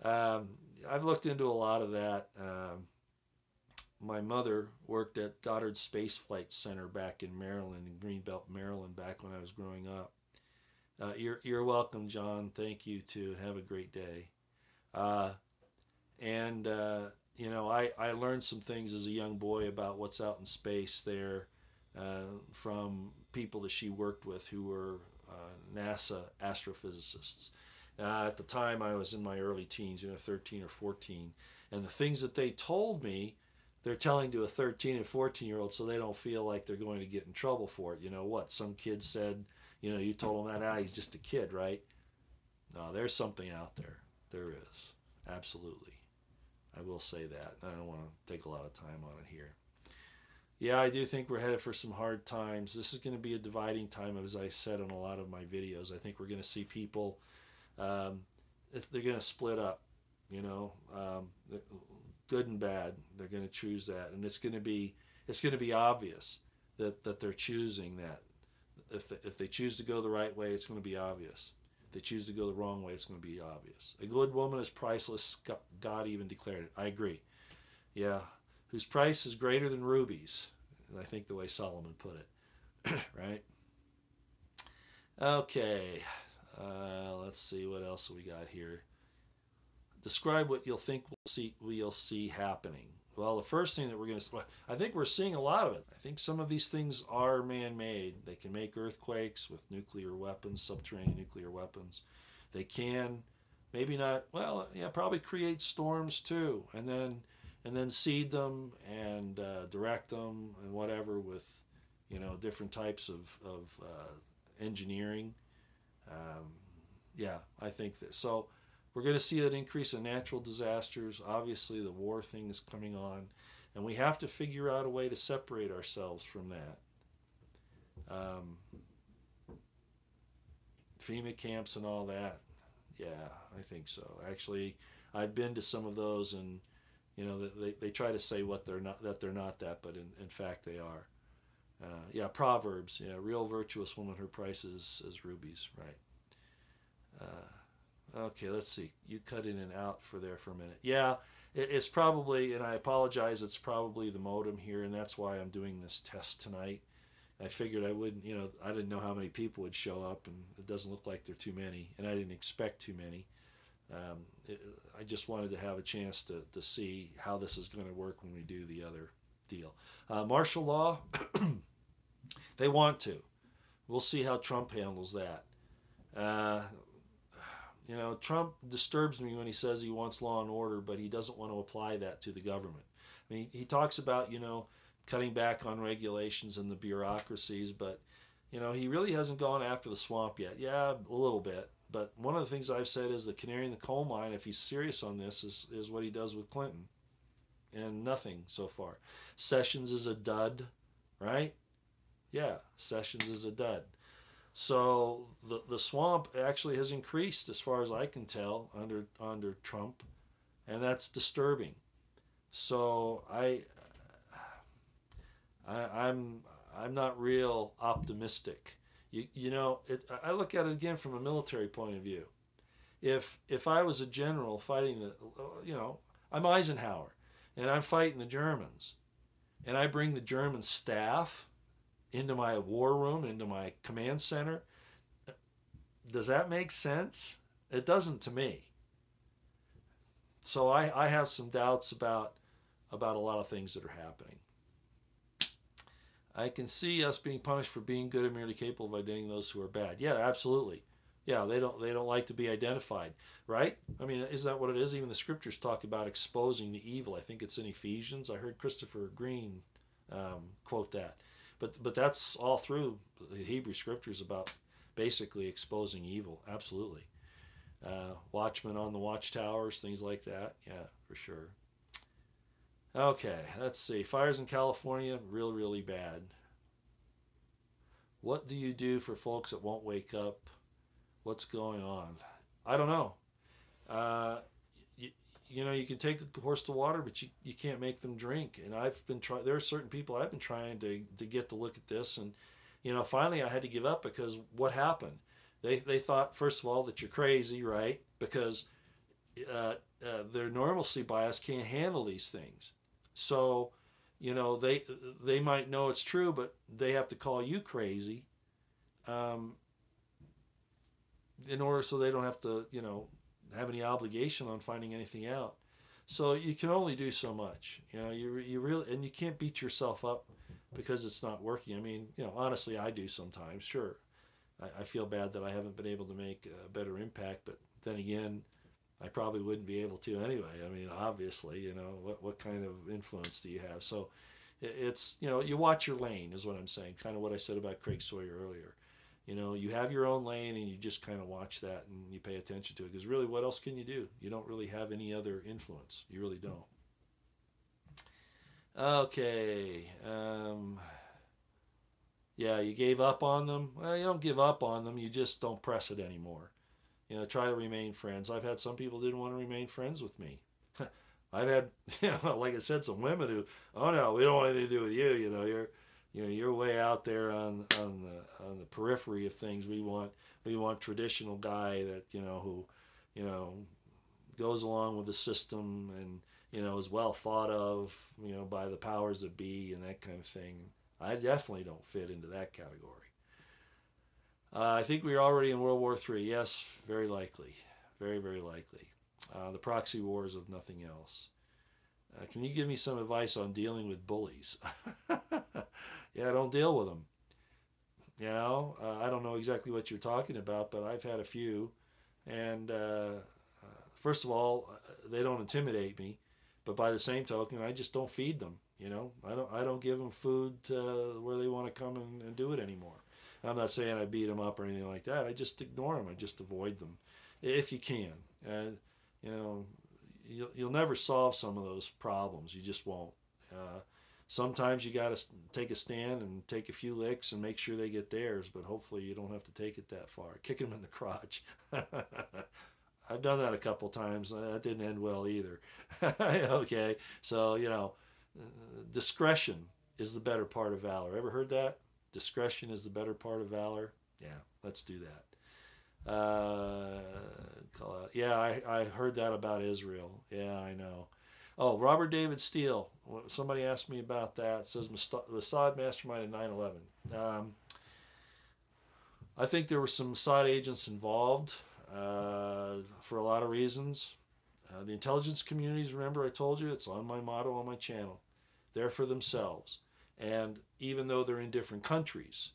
I've looked into a lot of that. My mother worked at Goddard Space Flight Center back in Maryland, in Greenbelt, Maryland, back when I was growing up. You're welcome, John. Thank you too. Have a great day. You know, I learned some things as a young boy about what's out in space there from people that she worked with who were NASA astrophysicists. At the time, I was in my early teens, you know, 13 or 14. And the things that they told me, they're telling to a 13 and 14-year-old so they don't feel like they're going to get in trouble for it. You know what? Some kid said, you know, you told him that, he's just a kid, right? No, there's something out there. There is. Absolutely. I will say that. I don't want to take a lot of time on it here. Yeah, I do think we're headed for some hard times. This is going to be a dividing time, as I said in a lot of my videos. I think we're going to see people, they're going to split up, you know, good and bad. They're going to choose that, and it's going to be obvious that they're choosing that. If they choose to go the right way, it's going to be obvious. If they choose to go the wrong way, it's going to be obvious. A good woman is priceless. God even declared it. I agree. Yeah, whose price is greater than rubies. I think the way Solomon put it. Right? Okay. Let's see what else we got here. Describe what you'll think we'll see happening. Well, the first thing that we're going to, I think we're seeing a lot of it. I think some of these things are man-made. They can make earthquakes with nuclear weapons, subterranean nuclear weapons. They can, maybe not. Well, yeah, probably create storms too, and then seed them and direct them and whatever with, different types of engineering. Yeah, I think that. So we're going to see an increase in natural disasters. Obviously, the war thing is coming on, and we have to figure out a way to separate ourselves from that. FEMA camps and all that. Yeah, I think so. Actually, I've been to some of those, and they try to say what they're not, that they're not that, but in fact they are. Yeah, Proverbs. Yeah, real virtuous woman, her price is rubies. Right. Okay, let's see. You cut in and out for a minute. Yeah, it's probably, and I apologize, it's probably the modem here, and that's why I'm doing this test tonight. I figured I wouldn't, I didn't know how many people would show up, and it doesn't look like there are too many, and I didn't expect too many. I just wanted to have a chance to see how this is going to work when we do the other deal. Martial law, they want to. We'll see how Trump handles that. Trump disturbs me when he says he wants law and order, but he doesn't want to apply that to the government. I mean, he talks about, cutting back on regulations and the bureaucracies, but, he really hasn't gone after the swamp yet. Yeah, a little bit. But one of the things I've said is the canary in the coal mine, if he's serious on this, is what he does with Clinton. And nothing so far. Sessions is a dud, right? Yeah, Sessions is a dud. So the swamp actually has increased, as far as I can tell, under Trump, and that's disturbing. So I'm not real optimistic. I look at it again from a military point of view. If I was a general fighting I'm Eisenhower, and I'm fighting the Germans, and I bring the German staff into my war room, into my command center, does that make sense? It doesn't to me. So I have some doubts about a lot of things that are happening. I can see us being punished for being good and merely capable of identifying those who are bad. Yeah, absolutely. Yeah, they don't like to be identified, right? I mean, isn't that what it is? Even the scriptures talk about exposing the evil. I think it's in Ephesians. I heard Christopher Green quote that. But that's all through the Hebrew scriptures about basically exposing evil. Absolutely. Watchmen on the watchtowers, things like that. Yeah, for sure. Okay, let's see. Fires in California, really bad. What do you do for folks that won't wake up? What's going on? I don't know. You can take a horse to water, but you can't make them drink. And I've been trying. There are certain people I've been trying to get to look at this, and finally I had to give up because what happened? They thought, first of all, that you're crazy, right? Because their normalcy bias can't handle these things. So, they might know it's true, but they have to call you crazy, in order so they don't have to, have any obligation on finding anything out. So you can only do so much. You really, and you can't beat yourself up because it's not working. I mean, honestly, I do sometimes. Sure, I feel bad that I haven't been able to make a better impact, but then again, I probably wouldn't be able to anyway. I mean, obviously, what kind of influence do you have? So it's, you watch your lane is what I'm saying. Kind of what I said about Craig Sawyer earlier. You have your own lane and you just kind of watch that and you pay attention to it. Because really, what else can you do? You don't really have any other influence. You really don't. Okay. Yeah, you gave up on them. Well, you don't give up on them. You just don't press it anymore. Try to remain friends. I've had some people who didn't want to remain friends with me. I've had, like I said, some women who, oh no, we don't want anything to do with you. You're way out there on the periphery of things. We want traditional guy that who goes along with the system and is well thought of by the powers that be and that kind of thing. I definitely don't fit into that category. I think we are already in World War III. Yes, very likely. Very, very likely. The proxy wars of nothing else. Can you give me some advice on dealing with bullies? Yeah, don't deal with them. You know, I don't know exactly what you're talking about, but I've had a few. And first of all, they don't intimidate me. But by the same token, I just don't feed them. You know, I don't give them food where they want to come and do it anymore. I'm not saying I beat them up or anything like that. I just ignore them. I just avoid them, if you can. And you know, you'll never solve some of those problems. You just won't. Sometimes you got to take a stand and take a few licks and make sure they get theirs. But hopefully you don't have to take it that far. Kick them in the crotch. I've done that a couple times. That didn't end well either. Okay, so you know, discretion is the better part of valor. Ever heard that? Discretion is the better part of valor. Yeah, let's do that. Call out. Yeah, I heard that about Israel. Yeah, I know. Oh, Robert David Steele. Somebody asked me about that. It says Mossad mastermind in 9/11. I think there were some Mossad agents involved for a lot of reasons. The intelligence communities, remember I told you, it's on my motto on my channel. They're for themselves. And even though they're in different countries,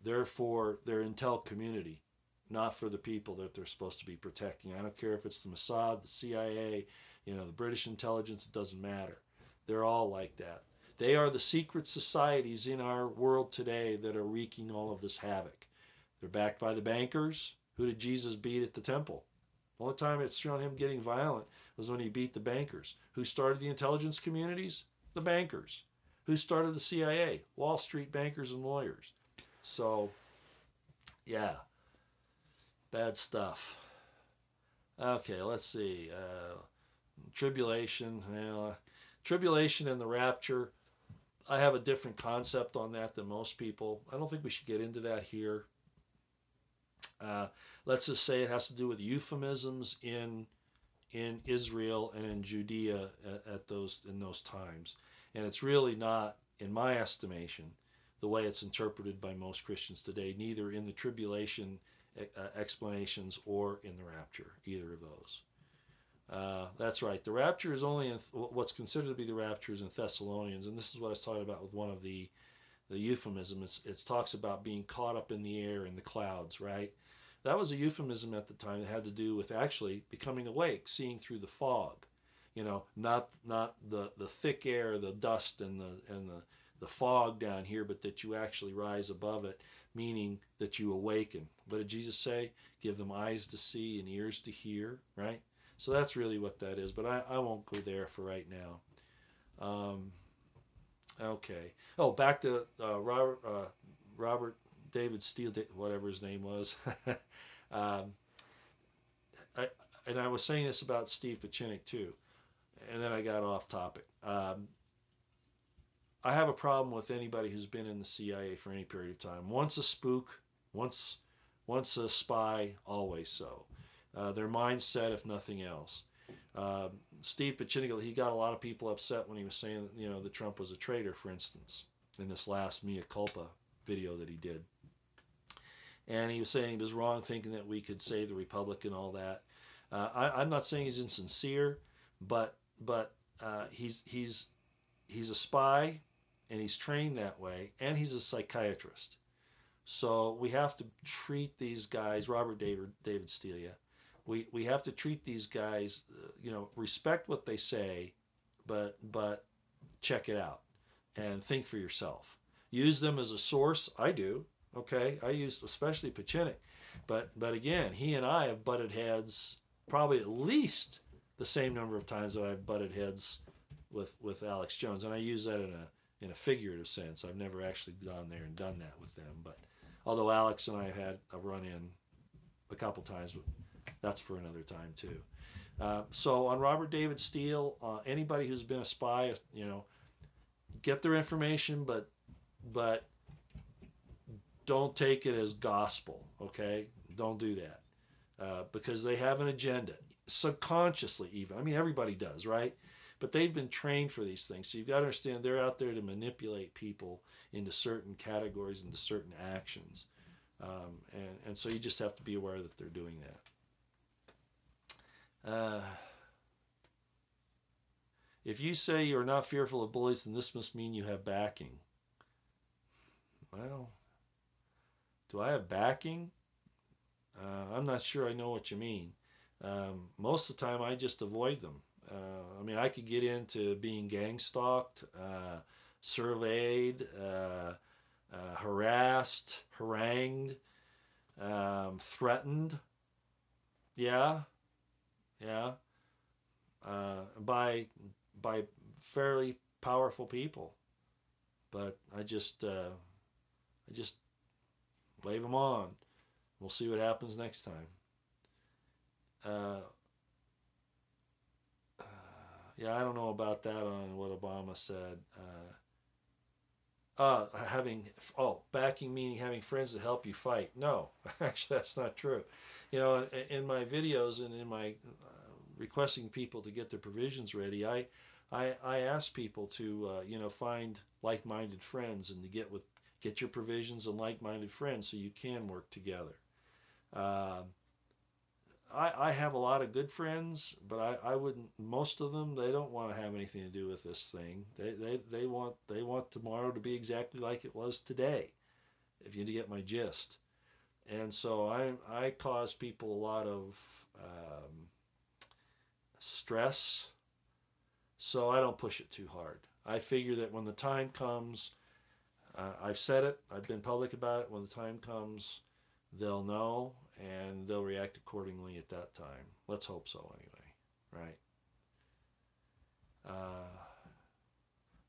they're for their intel community, not for the people that they're supposed to be protecting. I don't care if it's the Mossad, the CIA, you know, the British intelligence, it doesn't matter. They're all like that. They are the secret societies in our world today that are wreaking all of this havoc. They're backed by the bankers. Who did Jesus beat at the temple? The only time it's shown him getting violent was when he beat the bankers. Who started the intelligence communities? The bankers. Who started the CIA? Wall Street bankers and lawyers. So, yeah, bad stuff. Okay, let's see. Tribulation. Tribulation and the rapture. I have a different concept on that than most people. I don't think we should get into that here. Let's just say it has to do with euphemisms in Israel and in Judea in those times. And it's really not, in my estimation, the way it's interpreted by most Christians today, neither in the tribulation explanations or in the rapture, either of those. That's right. The rapture is only in what's considered to be the rapture is in Thessalonians, and this is what I was talking about with one of the euphemisms. It talks about being caught up in the air in the clouds, right? That was a euphemism at the time that had to do with actually becoming awake, seeing through the fog. You know, not the thick air, the dust and the fog down here, but that you actually rise above it, meaning that you awaken. What did Jesus say? Give them eyes to see and ears to hear, right? So that's really what that is, but I won't go there for right now. Okay. Oh, back to Robert David Steele, whatever his name was. And I was saying this about Steve Pachinik too, and then I got off topic. I have a problem with anybody who's been in the CIA for any period of time. Once a spook, once a spy, always so. Their mindset, if nothing else. Steve Pachinik, he got a lot of people upset when he was saying, you know, that Trump was a traitor, for instance, in this last mea culpa video that he did. And he was saying he was wrong thinking that we could save the republic and all that. I'm not saying he's insincere, but he's a spy, and he's trained that way, and he's a psychiatrist. So we have to treat these guys, Robert David Steele, we have to treat these guys, you know, respect what they say, but check it out and think for yourself. Use them as a source. I do. Okay, I use especially Pachinik, but again, he and I have butted heads probably at least the same number of times that I've butted heads with Alex Jones, and I use that in a figurative sense. I've never actually gone there and done that with them, but although Alex and I have had a run-in a couple times, that's for another time too. So on Robert David Steele, anybody who's been a spy, you know, get their information, but don't take it as gospel, okay? Don't do that because they have an agenda, subconsciously even. I mean, everybody does, right? But they've been trained for these things. So you've got to understand they're out there to manipulate people into certain categories, into certain actions. And so you just have to be aware that they're doing that. If you say you're not fearful of bullies, then this must mean you have backing. Well, do I have backing? I'm not sure I know what you mean. Most of the time, I just avoid them. I mean, I could get into being gang stalked, surveyed, harassed, harangued, threatened. Yeah, yeah. By fairly powerful people, but I just wave them on. We'll see what happens next time. Yeah, I don't know about that on what Obama said. Backing meaning having friends to help you fight. No, actually, that's not true. You know, in my videos and in my requesting people to get their provisions ready, I ask people to find like-minded friends and to get your provisions and like-minded friends so you can work together. I have a lot of good friends, but I wouldn't. Most of them, they don't want to have anything to do with this thing. They want tomorrow to be exactly like it was today, if you get my gist. And so I cause people a lot of stress, so I don't push it too hard. I figure that when the time comes, I've said it, I've been public about it. When the time comes, they'll know and they'll react accordingly at that time. Let's hope so, anyway, right?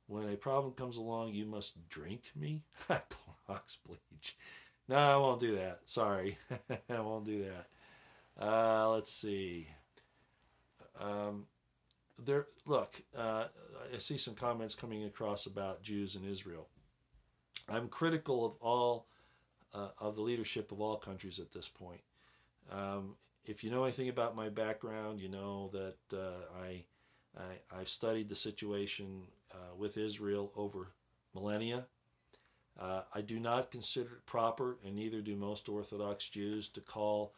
When a problem comes along, you must drink me? Box bleach. No, I won't do that. Sorry. I won't do that. Let's see. I see some comments coming across about Jews in Israel. I'm critical of all of the leadership of all countries at this point. If you know anything about my background, you know that I've studied the situation with Israel over millennia. I do not consider it proper, and neither do most Orthodox Jews, to call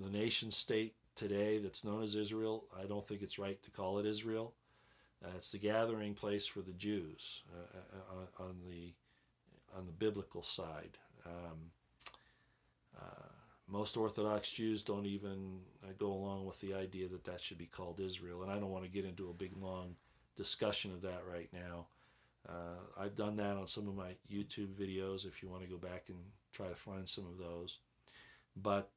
the nation state today that's known as Israel. I don't think it's right to call it Israel. It's the gathering place for the Jews on the biblical side. Most Orthodox Jews don't even go along with the idea that that should be called Israel, and I don't want to get into a big long discussion of that right now. I've done that on some of my YouTube videos if you want to go back and try to find some of those. But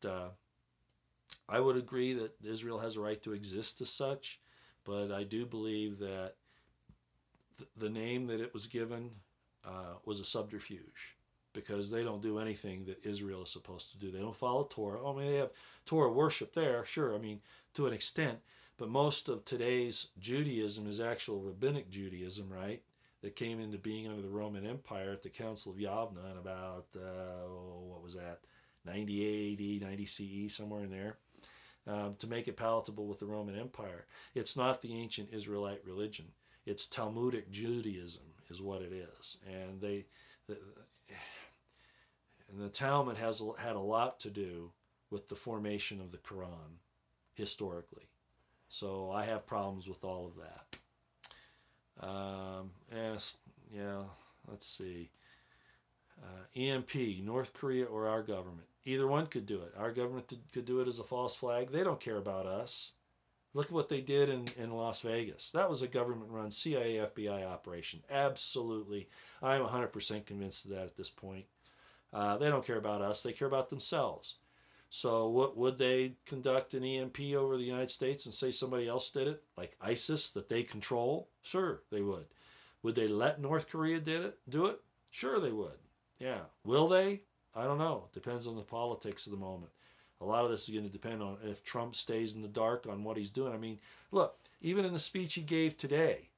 I would agree that Israel has a right to exist as such, but I do believe that the name that it was given was a subterfuge, because they don't do anything that Israel is supposed to do. They don't follow Torah. I mean, they have Torah worship there, sure, I mean, to an extent, but most of today's Judaism is actual rabbinic Judaism, right? That came into being under the Roman Empire at the Council of Yavna in about, 90 AD, 90 CE, somewhere in there, to make it palatable with the Roman Empire. It's not the ancient Israelite religion. It's Talmudic Judaism is what it is. And the Talmud has had a lot to do with the formation of the Quran historically. So I have problems with all of that. Let's see. EMP, North Korea or our government. Either one could do it. Our government could do it as a false flag. They don't care about us. Look at what they did in Las Vegas. That was a government-run CIA, FBI operation. Absolutely. I'm 100% convinced of that at this point. They don't care about us. They care about themselves. So what would they conduct an EMP over the United States and say somebody else did it? Like ISIS that they control? Sure, they would. Would they let North Korea do it? Sure, they would. Yeah. Will they? I don't know. It depends on the politics of the moment. A lot of this is going to depend on if Trump stays in the dark on what he's doing. I mean, look, even in the speech he gave today,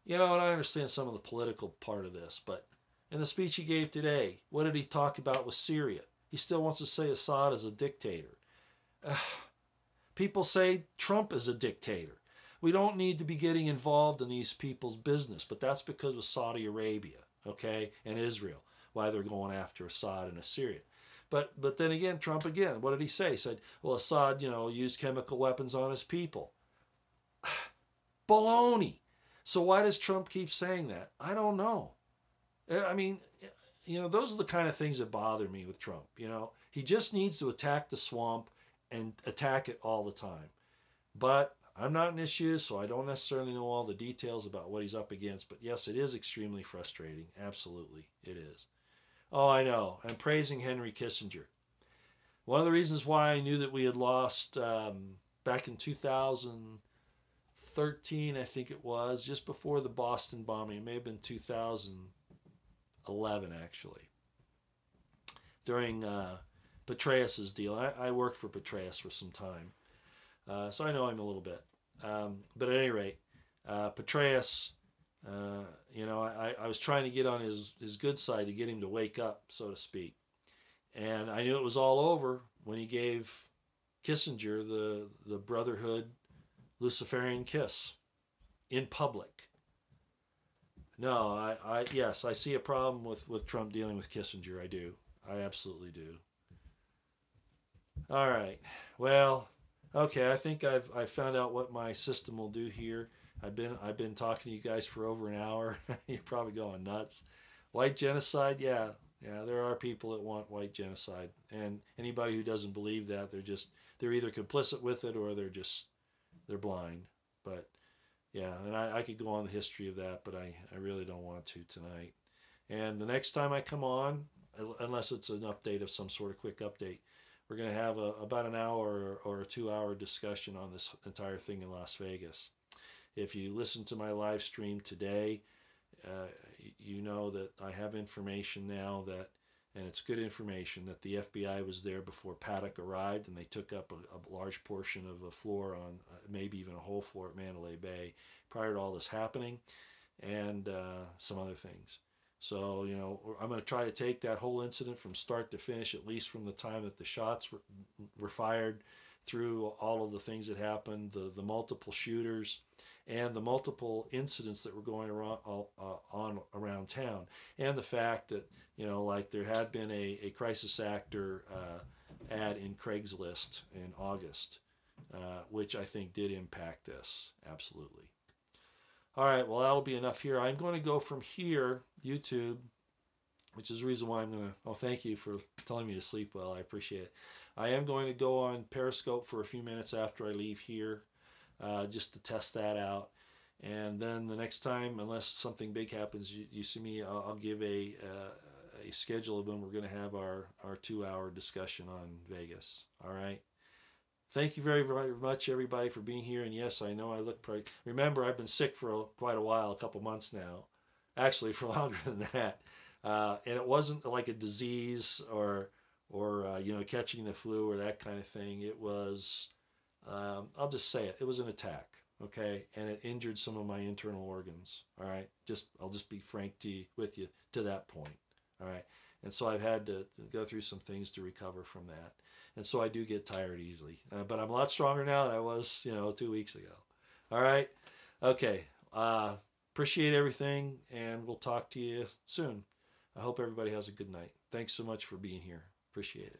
and I understand some of the political part of this, but in the speech he gave today, what did he talk about with Syria? He still wants to say Assad is a dictator. People say Trump is a dictator. We don't need to be getting involved in these people's business, but that's because of Saudi Arabia, okay, and Israel. why they're going after Assad and Assyria. But then again, Trump again, what did he say? He said, well, Assad, used chemical weapons on his people. Baloney. So why does Trump keep saying that? I don't know. I mean, those are the kind of things that bother me with Trump. He just needs to attack the swamp and attack it all the time. But I'm not an issue, so I don't necessarily know all the details about what he's up against. But yes, it is extremely frustrating. Absolutely, it is. Oh, I know. I'm praising Henry Kissinger. One of the reasons why I knew that we had lost back in 2013, I think it was, just before the Boston bombing. It may have been 2011, actually, during Petraeus's deal. I worked for Petraeus for some time, so I know him a little bit. But at any rate, Petraeus, I was trying to get on his good side to get him to wake up, so to speak. And I knew it was all over when he gave Kissinger the Brotherhood Luciferian kiss in public. No, yes, I see a problem with Trump dealing with Kissinger. I do. I absolutely do. All right. Well, okay, I think I've found out what my system will do here. I've been talking to you guys for over an hour. You're probably going nuts. White genocide, yeah, there are people that want white genocide, and anybody who doesn't believe that, they're either complicit with it or they're blind. But yeah, and I could go on the history of that, but I really don't want to tonight. And the next time I come on, unless it's an update of some sort of quick update, we're going to have about an hour or a 2-hour discussion on this entire thing in Las Vegas. If you listen to my live stream today, you know that I have information now and it's good information, that the FBI was there before Paddock arrived, and they took up a large portion of a floor on, maybe even a whole floor at Mandalay Bay prior to all this happening, and some other things. So, I'm going to try to take that whole incident from start to finish, at least from the time that the shots were fired, through all of the things that happened, the multiple shooters, and the multiple incidents that were going around town, and the fact that, like there had been a crisis actor ad in Craigslist in August, which I think did impact this, absolutely. All right, well, that'll be enough here. I'm going to go from here, YouTube, which is the reason why I'm going to, thank you for telling me to sleep well. I appreciate it. I am going to go on Periscope for a few minutes after I leave here, just to test that out. And then the next time, unless something big happens, you see me, I'll give a schedule of when we're going to have our 2-hour discussion on Vegas. All right. Thank you very, very much, everybody, for being here. And yes, I know I look pretty. Remember, I've been sick for quite a while, a couple months now. Actually, for longer than that. And it wasn't like a disease or catching the flu or that kind of thing. It was, I'll just say it. It was an attack, okay? And it injured some of my internal organs, all right? I'll just be frank with you to that point, all right? And so I've had to go through some things to recover from that. And so I do get tired easily. But I'm a lot stronger now than I was, 2 weeks ago. All right? Okay. Appreciate everything, and we'll talk to you soon. I hope everybody has a good night. Thanks so much for being here. Appreciate it.